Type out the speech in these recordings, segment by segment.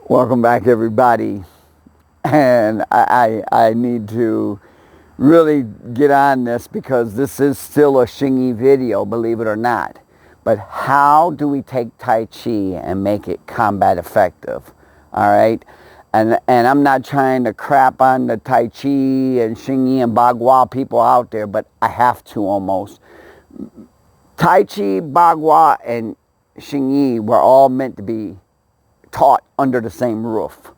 Welcome back, everybody. And I need to really get on this because this is still a Xingyi video, believe it or not. But how do we take Tai Chi and make it combat effective? All right? And I'm not trying to crap on the Tai Chi and Xingyi and Bagua people out there, but I have to almost. Tai Chi, Bagua, and Xingyi were all meant to be taught under the same roof.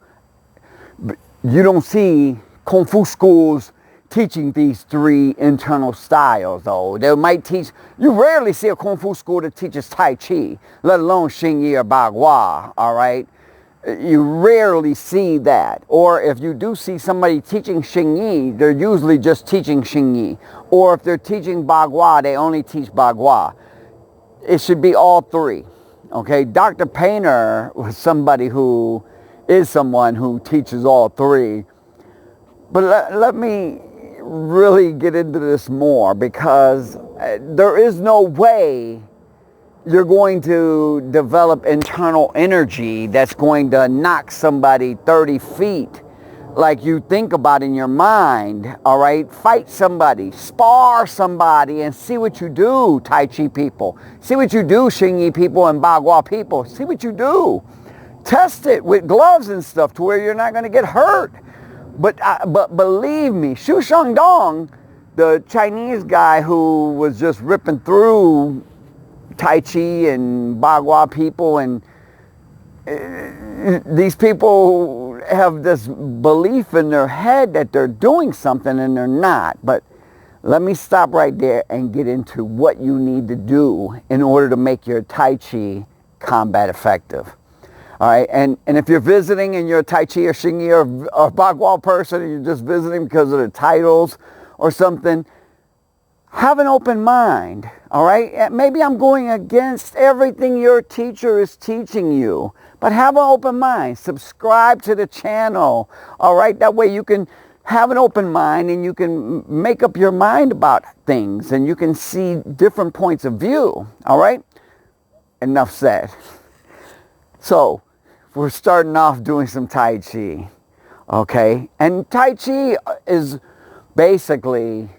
You don't see Kung Fu schools teaching these three internal styles, though. They might teach, you rarely see a Kung Fu school that teaches Tai Chi, let alone Xingyi or Bagua, all right? You rarely see that. Or if you do see somebody teaching Xingyi, they're usually just teaching Xingyi. Or if they're teaching Bagua, they only teach Bagua. It should be all three. Okay, Dr. Painter was somebody who is someone who teaches all three. But let me really get into this more, because there is no way you're going to develop internal energy that's going to knock somebody 30 feet like you think about in your mind, all right? Fight somebody, spar somebody, and see what you do, Tai Chi people. See what you do, Xingyi people and Bagua people. See what you do. Test it with gloves and stuff to where you're not going to get hurt. But believe me, Xu Shengdong, the Chinese guy who was just ripping through Tai Chi and Bagua people, and these people have this belief in their head that they're doing something and they're not. But let me stop right there and get into what you need to do in order to make your Tai Chi combat effective. All right, and if you're visiting and you're a Tai Chi or Xingyi or Bagua person and you're just visiting because of the titles or something, have an open mind, all right? Maybe I'm going against everything your teacher is teaching you, but have an open mind. Subscribe to the channel, all right? That way you can have an open mind and you can make up your mind about things and you can see different points of view, all right? Enough said. So, we're starting off doing some Tai Chi, okay? And Tai Chi is basically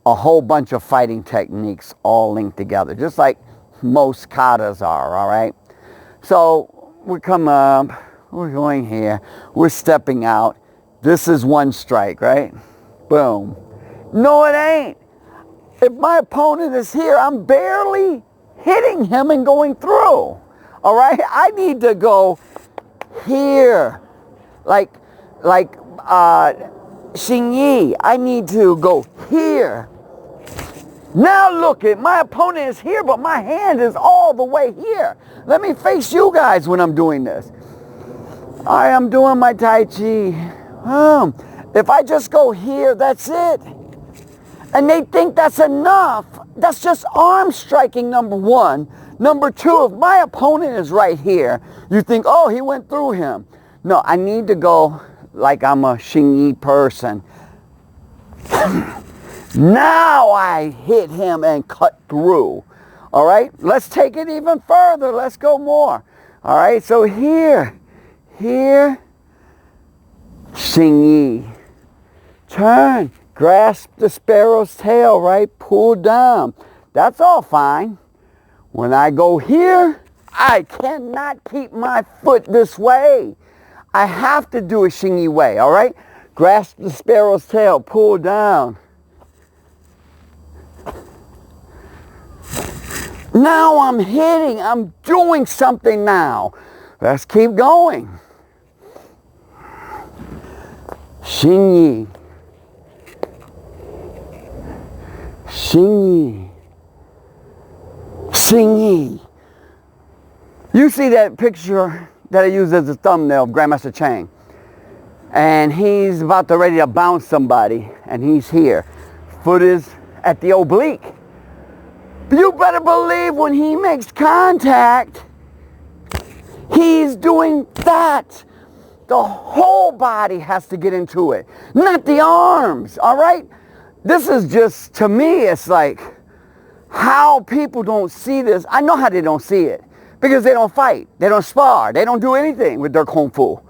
a whole bunch of fighting techniques all linked together, just like most katas are, all right? So we come up, we're going here, we're stepping out. This is one strike, right? Boom. No, it ain't. If my opponent is here, I'm barely hitting him and going through, all right? I need to go here, like Xingyi. I need to go here. Now look, my opponent is here, but my hand is all the way here. Let me face you guys when I'm doing this. I am doing my Tai Chi. If I just go here, that's it. And they think that's enough. That's just arm striking, number one. Number two, if my opponent is right here, you think, oh, he went through him. No, I need to go like I'm a Xingyi person. Now I hit him and cut through. All right, let's take it even further. Let's go more. All right, so here, Xingyi. Turn, grasp the sparrow's tail, right? Pull down. That's all fine. When I go here, I cannot keep my foot this way. I have to do a Xingyi way, all right? Grasp the sparrow's tail, pull down. Now I'm hitting, I'm doing something now. Let's keep going. Xingyi. Xingyi. Xingyi. You see that picture that I used as a thumbnail of Grandmaster Chang. And he's about to ready to bounce somebody, and he's here. Foot is at the oblique. You better believe when he makes contact, he's doing that. The whole body has to get into it, not the arms, all right? This is just, to me, it's like how people don't see this. I know how they don't see it, because they don't fight, they don't spar, they don't do anything with their Kung Fu.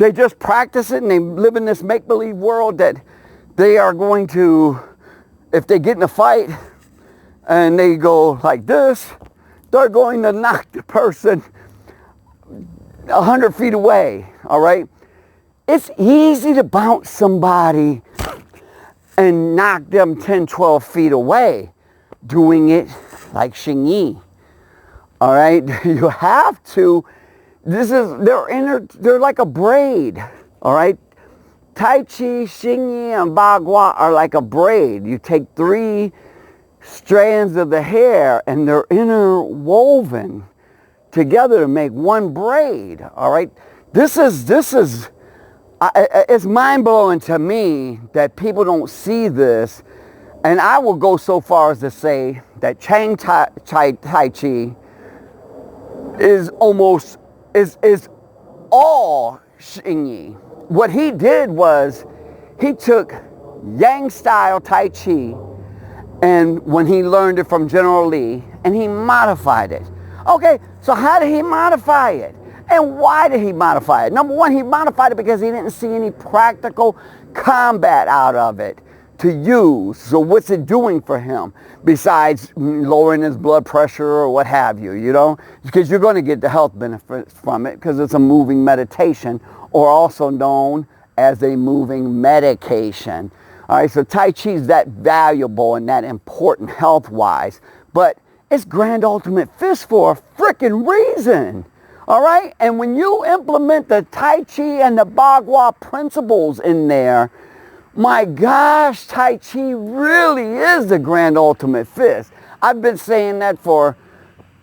they just practice it and they live in this make-believe world that they are going to, if they get in a fight and they go like this, they're going to knock the person 100 feet away, all right? It's easy to bounce somebody and knock them 10, 12 feet away doing it like Xingyi, all right? You have to, they're like a braid, all right? Tai Chi, Xingyi, and Bagua are like a braid. You take 3 strands of the hair and they're interwoven together to make one braid, all right? It's mind-blowing to me that people don't see this, and I will go so far as to say that Chang Tai Chi is all Xingyi. What he did was he took Yang-style Tai Chi, and when he learned it from General Lee, and he modified it. Okay, so how did he modify it? And why did he modify it? Number one, he modified it because he didn't see any practical combat out of it to use. So what's it doing for him besides lowering his blood pressure or what have you, you know? Because you're going to get the health benefits from it because it's a moving meditation, or also known as a moving medication. All right, so Tai Chi is that valuable and that important health-wise, but it's grand ultimate fist for a freaking reason. All right, and when you implement the Tai Chi and the Bagua principles in there, my gosh, Tai Chi really is the grand ultimate fist. I've been saying that for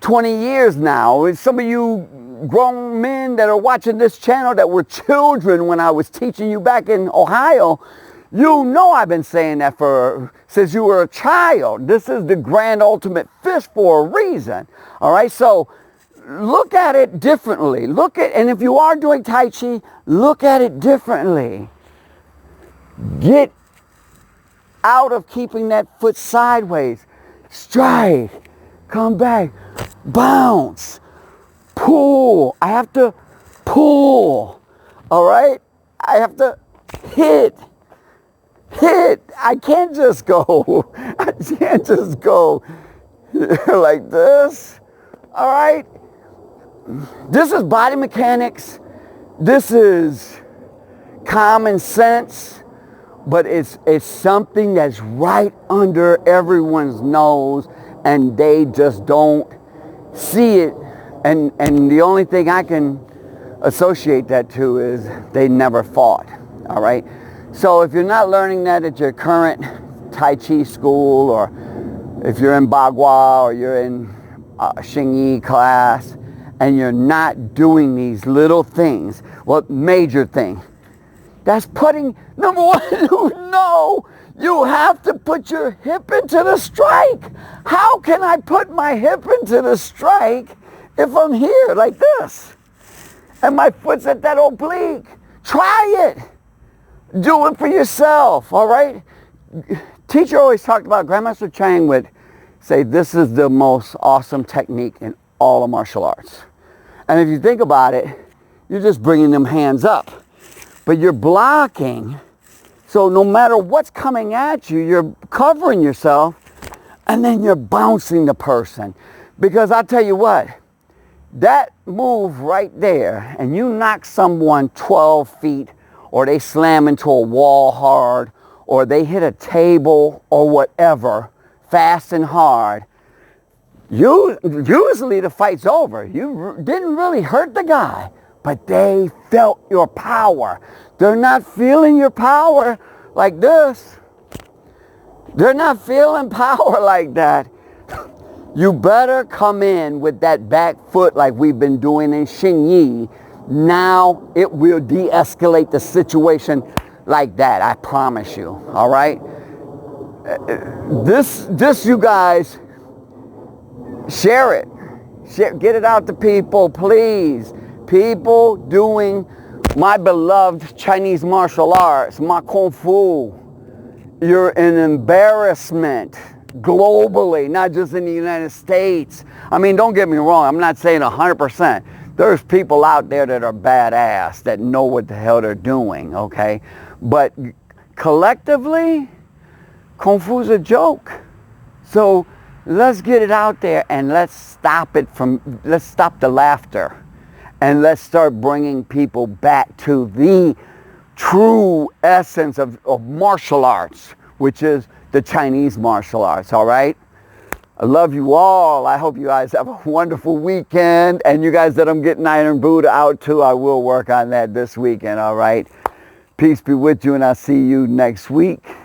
20 years now. Some of you grown men that are watching this channel that were children when I was teaching you back in Ohio, you know I've been saying that since you were a child. This is the grand ultimate fist for a reason. All right, so look at it differently. And if you are doing Tai Chi, look at it differently. Get out of keeping that foot sideways. Strike, come back, bounce, pull. I have to pull, all right? I have to hit. I can't just go. I can't just go like this, all right? This is body mechanics. This is common sense, but it's something that's right under everyone's nose and they just don't see it. And the only thing I can associate that to is they never fought, all right? So if you're not learning that at your current Tai Chi school, or if you're in Bagua or you're in Xingyi class, and you're not doing these little things, well, major thing, that's putting, number one, you have to put your hip into the strike. How can I put my hip into the strike if I'm here like this and my foot's at that oblique? Try it. Do it for yourself, all right? Teacher always talked about, Grandmaster Chang would say, this is the most awesome technique in all of martial arts. And if you think about it, you're just bringing them hands up, but you're blocking. So no matter what's coming at you, you're covering yourself, and then you're bouncing the person. Because I'll tell you what, that move right there, and you knock someone 12 feet, or they slam into a wall hard, or they hit a table or whatever, fast and hard, usually the fight's over. You didn't really hurt the guy, but they felt your power. They're not feeling your power like this. They're not feeling power like that. You better come in with that back foot like we've been doing in Xingyi. Now it will de-escalate the situation like that, I promise you, all right? This you guys, share it. Get it out to people, please. People doing my beloved Chinese martial arts, my Kung Fu. You're an embarrassment globally, not just in the United States. I mean, don't get me wrong. I'm not saying 100%. There's people out there that are badass, that know what the hell they're doing, okay? But collectively, Kung Fu's a joke. So let's get it out there and let's stop the laughter. And let's start bringing people back to the true essence of martial arts, which is the Chinese martial arts, all right? I love you all. I hope you guys have a wonderful weekend. And you guys that I'm getting Iron Buddha out to, I will work on that this weekend, all right? Peace be with you, and I'll see you next week.